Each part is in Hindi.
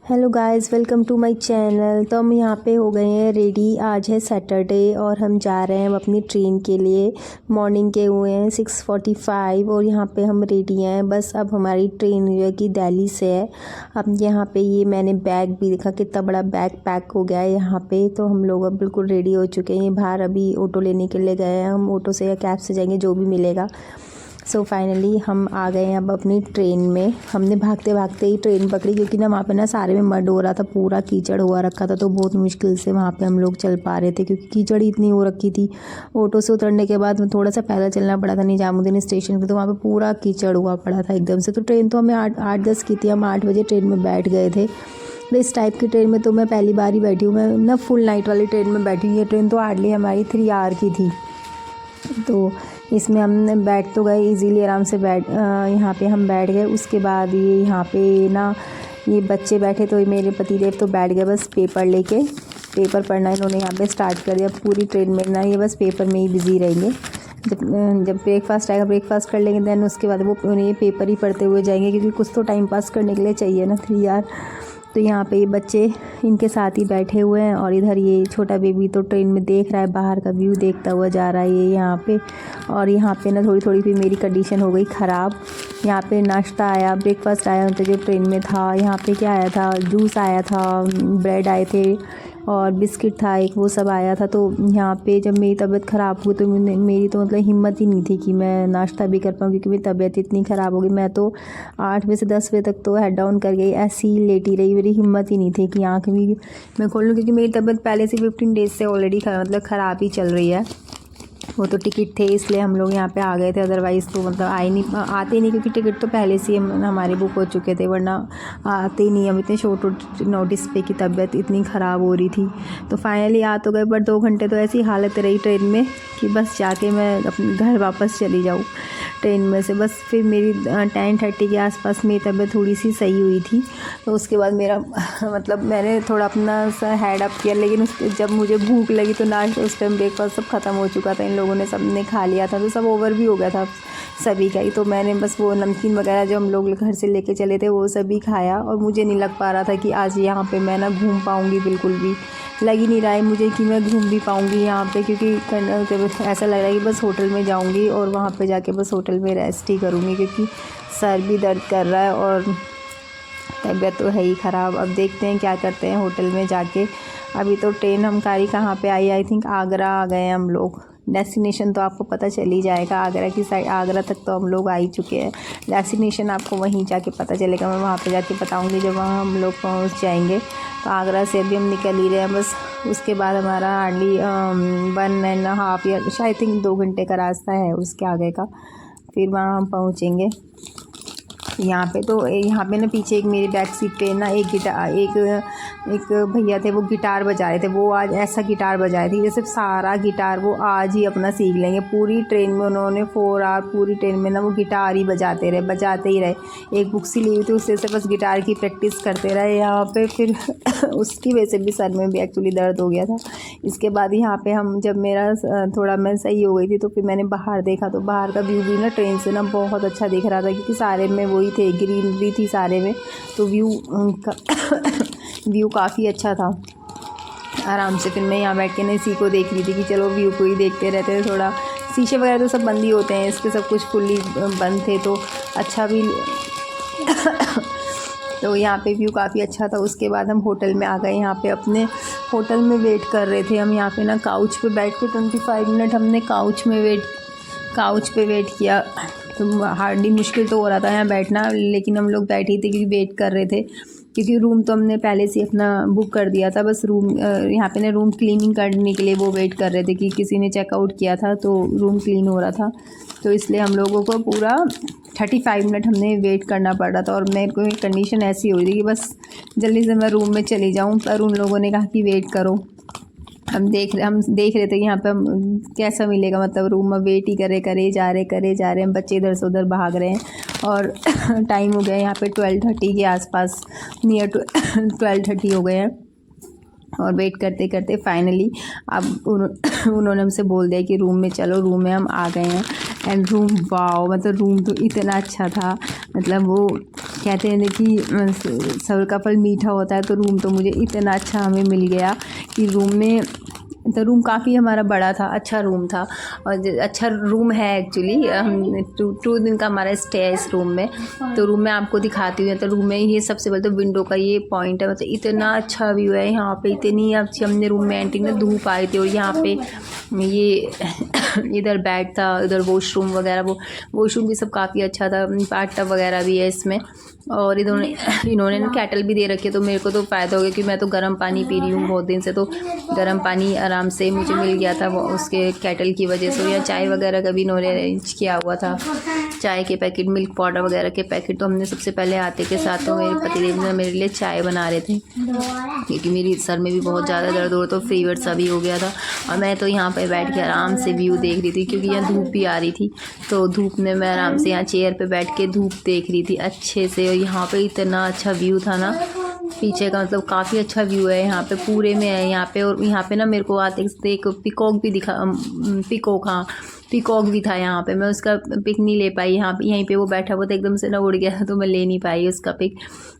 Hello guys, welcome to my channel. तो हम यहाँ पे हो गए हैं रेडी। आज है सैटरडे और हम जा रहे हैं अपनी ट्रेन के लिए। मॉर्निंग के हुए हैं 6:45 और यहाँ पे हम रेडी हैं। बस अब हमारी ट्रेन जो है कि दिल्ली से है। अब यहाँ पे ये मैंने बैग भी देखा, कितना बड़ा बैग पैक हो गया है यहाँ पे। तो हम लोग अब बिल्कुल रेडी हो चुके हैं। बाहर अभी ऑटो लेने के लिए गए हैं। हम ऑटो से या कैब से जाएंगे, जो भी मिलेगा। सो फाइनली हम आ गए हैं अब अपनी ट्रेन में। हमने भागते भागते ही ट्रेन पकड़ी, क्योंकि ना वहाँ पे ना सारे में मड हो रहा था, पूरा कीचड़ हुआ रखा था। तो बहुत मुश्किल से वहाँ पे हम लोग चल पा रहे थे, क्योंकि कीचड़ इतनी हो रखी थी। ऑटो से उतरने के बाद थोड़ा सा पैदल चलना पड़ा था निजामुद्दीन स्टेशन पे। तो वहाँ पे पूरा कीचड़ हुआ पड़ा था एकदम से। तो ट्रेन तो हमें 8:10 की थी। हम 8 बजे ट्रेन में बैठ गए थे। तो इस टाइप की ट्रेन में तो मैं पहली बार ही बैठी हूँ। मैं ना फुल नाइट वाली ट्रेन में बैठी हूँ। ये ट्रेन तो हार्डली हमारी 3 आवर की थी। तो इसमें हमने बैठ तो गए इजीली, आराम से यहाँ पे हम बैठ गए। उसके बाद ये यहाँ पे ना ये बच्चे बैठे, तो मेरे पतिदेव तो बैठ गए बस पेपर लेके। पेपर पढ़ना इन्होंने यहाँ पे स्टार्ट कर दिया। पूरी ट्रेन में ना ये बस पेपर में ही बिज़ी रहेंगे। जब ब्रेकफास्ट आएगा, ब्रेकफास्ट कर लेंगे, देन उसके बाद वो उन्हें पेपर ही पढ़ते हुए जाएंगे, क्योंकि कुछ तो टाइम पास करने के लिए चाहिए ना 3 यार। तो यहाँ पे ये बच्चे इनके साथ ही बैठे हुए हैं। और इधर ये छोटा बेबी तो ट्रेन में देख रहा है, बाहर का व्यू देखता हुआ जा रहा है ये यहाँ पे। और यहाँ पे ना थोड़ी थोड़ी फिर मेरी कंडीशन हो गई ख़राब। यहाँ पे नाश्ता आया, ब्रेकफास्ट आया, तो जो ट्रेन में था। यहाँ पे क्या आया था, जूस आया था, ब्रेड आए थे और बिस्किट था एक, वो सब आया था। तो यहाँ पे जब मेरी तबीयत ख़राब हुई तो मेरी तो मतलब हिम्मत ही नहीं थी कि मैं नाश्ता भी कर पाऊँ, क्योंकि मेरी तबीयत इतनी ख़राब हो गई। मैं तो 8 बजे से 10 बजे तक तो हेड डाउन कर गई, ऐसी ही लेटी रही। मेरी हिम्मत ही नहीं थी कि आँख भी मैं खोल लूँ, क्योंकि मेरी तबीयत पहले से 15 डेज़ से ऑलरेडी मतलब ख़राब ही चल रही है। वो तो टिकट थे इसलिए हम लोग यहाँ पे आ गए थे, अदरवाइज़ तो मतलब आते नहीं, क्योंकि टिकट तो पहले से ही हमारे बुक हो चुके थे, वरना आते ही नहीं हम इतने शॉर्ट नोटिस पे कि तबीयत इतनी ख़राब हो रही थी। तो फाइनली आ तो गए, बट 2 घंटे तो ऐसी हालत रही ट्रेन में कि बस जाके मैं अपने घर वापस चली जाऊँ ट्रेन में से। बस फिर मेरी 10:30 के आसपास मेरी तबीयत थोड़ी सी सही हुई थी। तो उसके बाद मेरा मतलब मैंने थोड़ा अपना सा हेड अप किया, लेकिन जब मुझे भूख लगी तो नाश्ता, उस टाइम ब्रेकफास्ट सब ख़त्म हो चुका था। इन लोगों ने सबने खा लिया था, तो सब ओवर भी हो गया था सभी का ही। तो मैंने बस वो नमकीन वगैरह जो हम लोग घर से लेके चले थे वो सभी खाया। और मुझे नहीं लग पा रहा था कि आज यहाँ पे मैं ना घूम पाऊँगी, बिल्कुल भी लग ही नहीं रहा है मुझे कि मैं घूम भी पाऊँगी यहाँ पे, क्योंकि ऐसा लग रहा है कि बस होटल में जाऊँगी और वहाँ पे जाके बस होटल में रेस्ट ही करूँगी, क्योंकि सर भी दर्द कर रहा है और तबीयत तो है ही ख़राब। अब देखते हैं क्या करते हैं होटल में जाके। अभी तो ट्रेन हमारी कहाँ पे आई थिंक आगरा आ गए हैं हम लोग। डेस्टिनेशन तो आपको पता चल ही जाएगा, आगरा की साइड, आगरा तक तो हम लोग आ ही चुके हैं। डेस्टिनेशन आपको वहीं जाके पता चलेगा, मैं वहाँ पे जाके बताऊँगी जब वहाँ हम लोग पहुँच जाएंगे। तो आगरा से अभी हम निकल ही रहे हैं बस। उसके बाद हमारा हार्डली 1.5 या शायद थिंक 2 घंटे का रास्ता है उसके आगे का, फिर वहाँ हम पहुँचेंगे। यहाँ पे ना पीछे एक मेरी बैक सीट पे ना एक भैया थे, वो गिटार बजा रहे थे। वो आज ऐसा गिटार बजाए थे जैसे सारा गिटार वो आज ही अपना सीख लेंगे। पूरी ट्रेन में उन्होंने 4 आवर पूरी ट्रेन में ना वो गिटार ही बजाते ही रहे। एक बुक सी ली हुई थी, उससे से बस गिटार की प्रैक्टिस करते रहे यहाँ पे। फिर उसकी वजह से भी सर में भी एक्चुअली दर्द हो गया था। इसके बाद यहाँ पे हम जब मेरा थोड़ा मैं सही हो गई थी, तो फिर मैंने बाहर देखा, तो बाहर का व्यू भी ना ट्रेन से ना बहुत अच्छा दिख रहा था, क्योंकि सारे में वही थे, ग्रीनरी थी सारे में। तो व्यू काफ़ी अच्छा था आराम से। फिर मैं यहाँ बैठ के ना इसी को देख रही थी कि चलो व्यू को ही देखते रहते थे। थोड़ा शीशे वगैरह तो सब बंद ही होते हैं इसके, सब कुछ फुल्ली बंद थे, तो अच्छा भी तो यहाँ पे व्यू काफ़ी अच्छा था। उसके बाद हम होटल में आ गए। यहाँ पे अपने होटल में वेट कर रहे थे हम। यहाँ पे ना काउच पे बैठ के 25 मिनट हमने काउच पे वेट किया। तो हार्डली मुश्किल तो हो रहा था यहाँ बैठना, लेकिन हम लोग बैठे ही थे क्योंकि वेट कर रहे थे, क्योंकि रूम तो हमने पहले से अपना बुक कर दिया था। बस रूम यहाँ पे ना रूम क्लीनिंग करने के लिए वो वेट कर रहे थे कि किसी ने चेकआउट किया था, तो रूम क्लीन हो रहा था। तो इसलिए हम लोगों को पूरा 35 मिनट हमने वेट करना पड़ रहा था। और मेरे को कंडीशन ऐसी हो रही थी कि बस जल्दी से मैं रूम में चली जाऊँ, पर उन लोगों ने कहा कि वेट करो। हम देख रहे थे कि यहाँ पे हम कैसा मिलेगा, मतलब रूम में वेट ही करे जा रहे हैं। बच्चे इधर से उधर भाग रहे हैं और टाइम हो गया यहाँ पे 12:30 के आसपास, नियर 12:30 हो गए हैं। और वेट करते करते फाइनली अब उन्होंने हमसे बोल दिया कि रूम में चलो। रूम में हम आ गए हैं। एंड रूम वाओ, मतलब रूम तो इतना अच्छा था, मतलब वो कहते हैं कि सब्र का फल मीठा होता है। तो रूम तो मुझे इतना अच्छा हमें मिल गया कि रूम में तो रूम काफ़ी हमारा बड़ा था, अच्छा रूम था और अच्छा रूम है एक्चुअली। हम टू दिन का हमारा स्टे है इस रूम में। तो रूम में आपको दिखाती हूँ। तो रूम में ये सबसे पहले तो विंडो का ये पॉइंट है, मतलब इतना अच्छा व्यू है यहाँ पे, इतनी अच्छी। हमने रूम में एंट्री में धूप आई थी और यहाँ पे ये इधर बेड था, इधर वॉशरूम वगैरह, वो वॉशरूम भी सब काफ़ी अच्छा था। बाथ वगैरह भी है इसमें। और इन्होंने ना केटल भी दे रखी है। तो मेरे को तो फ़ायदा हो गया कि मैं तो गर्म पानी पी रही हूँ बहुत दिन से, तो गर्म पानी आराम से मुझे मिल गया था वो उसके केटल की वजह से। या चाय वगैरह का भी इन्होंने अरेंज किया हुआ था, चाय के पैकेट, मिल्क पाउडर वगैरह के पैकेट। तो हमने सबसे पहले आते के साथ तो मेरे पतिदेव ने मेरे लिए चाय बना रहे थे, क्योंकि मेरी सर में भी बहुत ज़्यादा दर्द हो रहा, तो फीवर सा भी हो गया था। और मैं तो यहाँ पर बैठ के आराम से व्यू देख रही थी, क्योंकि यहाँ धूप भी आ रही थी। तो धूप में मैं आराम से यहाँ चेयर पे बैठ के धूप देख रही थी अच्छे से। और यहाँ पे इतना अच्छा व्यू था ना पीछे का, मतलब काफ़ी अच्छा व्यू है यहाँ पे, पूरे में है यहाँ पे। और यहाँ पे ना मेरे को आते एक पिकॉक भी दिखा, पिकॉक, हाँ पिकॉक भी था यहाँ पे। मैं उसका पिक नहीं ले पाई। यहाँ पे यहीं पे वो बैठा हुआ था, एकदम से ना उड़ गया था, तो मैं ले नहीं पाई उसका पिक।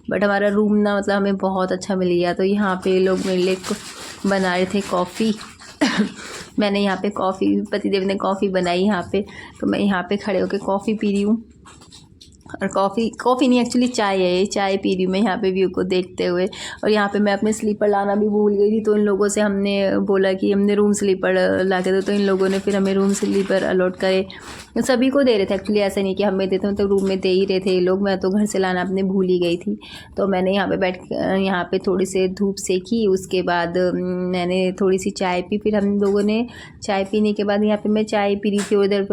बट हमारा रूम ना मतलब हमें बहुत अच्छा मिल गया। तो यहाँ पे लोग मेरे लिए बना रहे थे कॉफ़ी मैंने यहाँ पे कॉफ़ी, पतिदेव ने कॉफ़ी बनाई यहाँ पे। तो मैं यहाँ पे खड़े होकर कॉफ़ी पी रही हूँ। और कॉफ़ी नहीं, एक्चुअली चाय है, ये चाय पी रही हूँ मैं यहाँ पे व्यू को देखते हुए। और यहाँ पे मैं अपने स्लीपर लाना भी भूल गई थी। तो इन लोगों से हमने बोला कि हमने रूम स्लीपर ला के दो, तो इन लोगों ने फिर हमें रूम स्लीपर अलॉट करे। सभी को दे रहे थे एक्चुअली, ऐसा नहीं कि हमें देते, मतलब रूम में दे ही रहे थे ये लोग। मैं तो घर से लाना अपने भूल ही गई थी। तो मैंने यहाँ पे बैठ यहाँ पे थोड़ी सी धूप सेकी, उसके बाद मैंने थोड़ी सी चाय पी। फिर हम लोगों ने चाय पीने के बाद यहाँ पे मैं चाय पी रही थी, उधर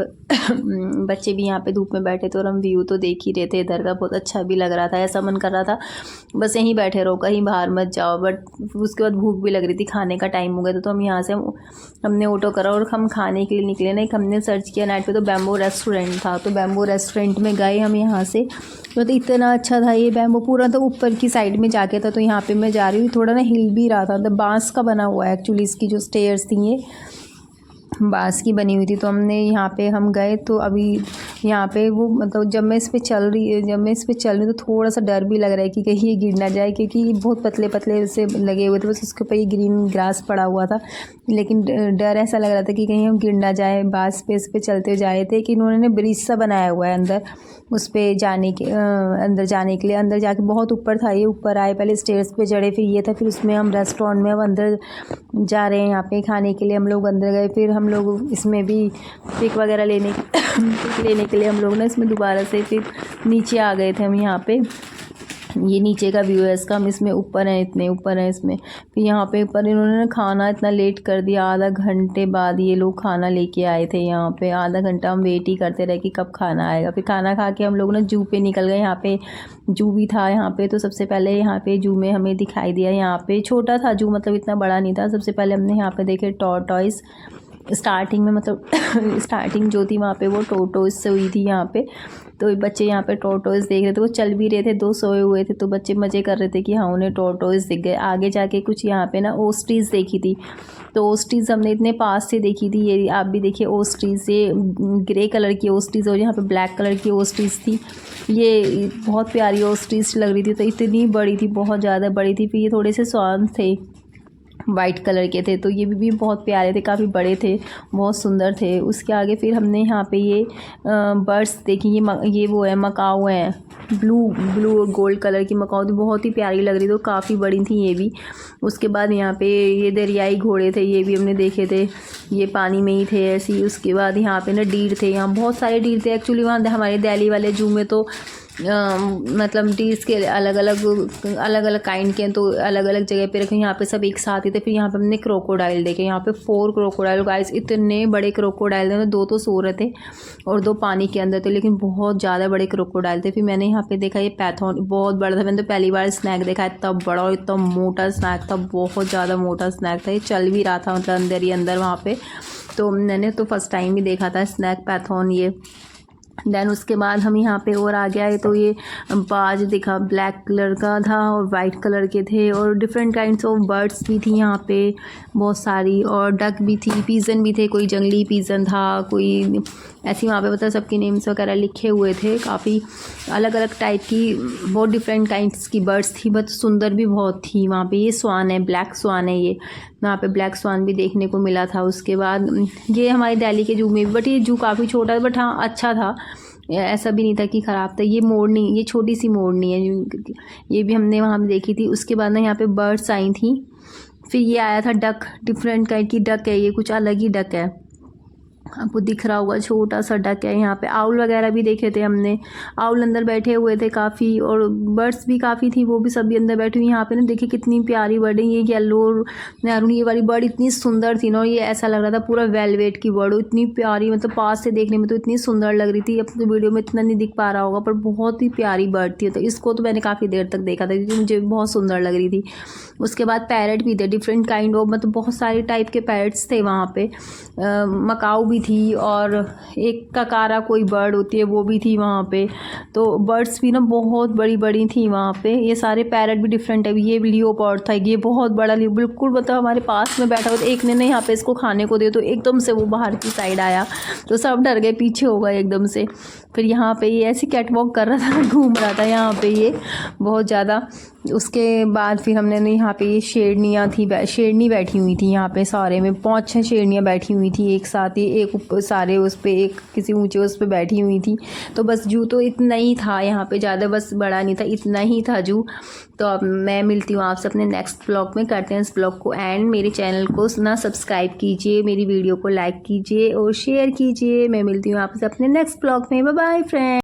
बच्चे भी यहाँ पे धूप में बैठे थे और हम व्यू तो देख ही रहे थे इधर का। बहुत अच्छा भी लग रहा था, ऐसा मन कर रहा था बस यहीं बैठे रहो, कहीं बाहर मत जाओ। बट उसके बाद भूख भी लग रही थी, खाने का टाइम हो गया था। तो हम यहाँ से हमने ऑटो करा और हम खाने के लिए निकले ना। एक हमने सर्च किया नेट पे, तो बैम्बो रेस्टोरेंट था। तो बैम्बो रेस्टोरेंट में गए हम यहाँ से। तो इतना अच्छा था ये बैम्बो, पूरा तो ऊपर की साइड में जाके था। तो यहाँ पे मैं जा रही हूँ, थोड़ा ना हिल भी रहा था। तो बांस का बना हुआ है एक्चुअली, इसकी जो स्टेयर्स थी ये बांस की बनी हुई थी। तो हमने यहाँ पे हम गए। तो अभी यहाँ पे वो मतलब जब मैं इस पे चल रही तो थोड़ा सा डर भी लग रहा है कि कहीं ये गिर ना जाए, क्योंकि ये बहुत पतले पतले से लगे हुए थे, बस उसके ऊपर ये ग्रीन ग्रास पड़ा हुआ था। लेकिन डर ऐसा लग रहा था कि कहीं हम गिर ना जाए। बांस पे इस पे चलते जा रहे थे कि इन्होंने ब्रिज सा बनाया हुआ है अंदर, उस पर जाने के अंदर जाने के लिए। अंदर जाके बहुत ऊपर था ये, ऊपर आए, पहले स्टेयर्स पे चढ़े, फिर ये था, फिर उसमें हम रेस्टोरेंट में अब अंदर जा रहे हैं। यहाँ पे खाने के लिए हम लोग अंदर गए। फिर हम लोग इसमें भी पिक वगैरह लेने के लिए हम लोग ना इसमें दोबारा से फिर नीचे आ गए थे हम। यहाँ पे ये नीचे का व्यू है इसका, हम इसमें ऊपर हैं, इतने ऊपर हैं इसमें। फिर यहाँ पे ऊपर इन्होंने खाना इतना लेट कर दिया, आधा घंटे बाद ये लोग खाना लेके आए थे। यहाँ पे आधा घंटा हम वेट ही करते रहे कि कब खाना आएगा। फिर खाना खा के हम लोग ना जू पे निकल गए। यहाँ पे जू भी था यहाँ पे। तो सबसे पहले यहाँ पे जू में हमें दिखाई दिया, यहाँ पे छोटा था जू, मतलब इतना बड़ा नहीं था। सबसे पहले हमने यहाँ पे देखे टॉर्टॉइस। स्टार्टिंग में मतलब स्टार्टिंग जो थी वहाँ पे वो टोटोइस से हुई थी यहाँ पे। तो बच्चे यहाँ पे टोटोइस देख रहे थे, वो चल भी रहे थे, दो सोए हुए थे। तो बच्चे मज़े कर रहे थे कि हाँ उन्हें टोटोइस दिख गए। आगे जाके कुछ यहाँ पे ना ओस्ट्रीज देखी थी। तो ओस्ट्रीज हमने इतने पास से देखी थी। ये आप भी देखिए ओस्ट्रीज, ये ग्रे कलर की ओस्ट्रीज और यहाँ पे ब्लैक कलर की ओस्ट्रीज थी। ये बहुत प्यारी ओस्ट्रीज लग रही थी। तो इतनी बड़ी थी, बहुत ज़्यादा बड़ी थी। फिर ये थोड़े से स्वान थे, वाइट कलर के थे। तो ये भी बहुत प्यारे थे, काफ़ी बड़े थे, बहुत सुंदर थे। उसके आगे फिर हमने यहाँ पे ये बर्ड्स देखी। ये वो है मकाऊ है, ब्लू और गोल्ड कलर की मकाऊ थी, बहुत ही प्यारी लग रही थी, तो काफ़ी बड़ी थी ये भी। उसके बाद यहाँ पे ये दरियाई घोड़े थे, ये भी हमने देखे थे, ये पानी में ही थे ऐसी। उसके बाद यहाँ पे ना डीर थे, यहाँ बहुत सारे डीर थे एक्चुअली। वहाँ हमारे दिल्ली वाले जू में तो मतलब डीर्स के अलग अलग काइंड के हैं, तो अलग अलग जगह पे रखे। यहाँ पे सब एक साथ ही थे। फिर यहाँ पे हमने क्रोकोडाइल देखे, यहाँ पे 4 क्रोकोडाइल गाइस, इतने बड़े क्रोकोडाइल थे। 2 तो सो रहे थे और 2 पानी के अंदर थे, लेकिन बहुत ज़्यादा बड़े क्रोकोडाइल थे। फिर मैंने यहाँ पे देखा ये पैथॉन, बहुत बड़ा था। मैंने तो पहली बार स्नैक देखा, इतना बड़ा और इतना मोटा स्नैक था, बहुत ज़्यादा मोटा स्नैक था। ये चल भी रहा था मतलब अंदर ही अंदर वहाँ पे। तो मैंने तो फर्स्ट टाइम ही देखा था स्नैक पैथॉन ये। देन उसके बाद हम यहाँ पे और आ गया है तो ये बाज दिखा, ब्लैक कलर का था और वाइट कलर के थे और डिफरेंट काइंड्स ऑफ बर्ड्स भी थी यहाँ पे बहुत सारी, और डक भी थी, पीजन भी थे, कोई जंगली पीजन था, कोई ऐसी वहाँ पे मतलब सबके नेम्स वगैरह लिखे हुए थे। काफ़ी अलग अलग टाइप की बहुत डिफरेंट काइंड्स की बर्ड्स थी, बट सुंदर भी बहुत थी वहाँ पे। ये स्वान है, ब्लैक स्वान है ये, वहाँ पे ब्लैक स्वान भी देखने को मिला था। उसके बाद ये हमारे दिल्ली के जू में भी, बट ये जू काफ़ी छोटा था, बट हाँ अच्छा था, ऐसा भी नहीं था कि ख़राब था। ये मोरनी, ये छोटी सी मोरनी है, ये भी हमने वहाँ पे देखी थी। उसके बाद ना यहाँ पे बर्ड्स आई थी, फिर ये आया था डक, डिफरेंट काइंड की डक है, ये कुछ अलग ही डक है, आपको दिख रहा होगा, छोटा सा डक है। यहाँ पे आउल वगैरह भी देखे थे हमने, आउल अंदर बैठे हुए थे काफ़ी, और बर्ड्स भी काफ़ी थी, वो भी सभी अंदर बैठी हुई। यहाँ पे ना देखिए कितनी प्यारी बर्ड है, ये येलो मैरून, ये वाली बर्ड इतनी सुंदर थी ना, और ये ऐसा लग रहा था पूरा वेलवेट की बर्ड, इतनी प्यारी, मतलब पास से देखने में तो इतनी सुंदर लग रही थी। अब तो वीडियो में इतना नहीं दिख पा रहा होगा, पर बहुत ही प्यारी बर्ड थी। तो इसको तो मैंने काफ़ी देर तक देखा था क्योंकि मुझे बहुत सुंदर लग रही थी। उसके बाद पैरट भी थे, डिफरेंट काइंड ऑफ, मतलब बहुत सारे टाइप के पैरट्स थे वहाँ पे। मकाऊ भी थी, और एक ककारा कोई बर्ड होती है वो भी थी वहाँ पे। तो बर्ड्स भी ना बहुत बड़ी बड़ी थी वहाँ पे। ये सारे पैरट भी डिफरेंट है। ये लियोपार्ड था, ये बहुत बड़ा लियो, बिल्कुल मतलब हमारे पास में बैठा हुआ था। एक ने ना यहाँ पे इसको खाने को दिया तो एकदम से वो बाहर की साइड आया, तो सब डर गए, पीछे हो गए एकदम से। फिर यहाँ पे ये ऐसे कैटवॉक कर रहा था, घूम रहा था यहाँ पे ये बहुत ज़्यादा। उसके बाद फिर हमने ना यहाँ पे ये शेरनियाँ थी, शेरनी बैठी हुई थी यहाँ पे, सारे में 5-6 शेरनियाँ बैठी हुई थी एक साथ ही, एक ऊपर सारे उस पे, एक किसी ऊंचे उस पे बैठी हुई थी। तो बस जू तो इतना ही था यहाँ पे, ज़्यादा बस बड़ा नहीं था, इतना ही था जू। तो अब मैं मिलती हूँ आपसे अपने नेक्स्ट ब्लॉग में। करते हैं इस ब्लॉग को एंड, मेरे चैनल को ना सब्सक्राइब कीजिए, मेरी वीडियो को लाइक कीजिए और शेयर कीजिए। मैं मिलती हूँ आपसे अपने नेक्स्ट ब्लॉग में। Bye bye friend.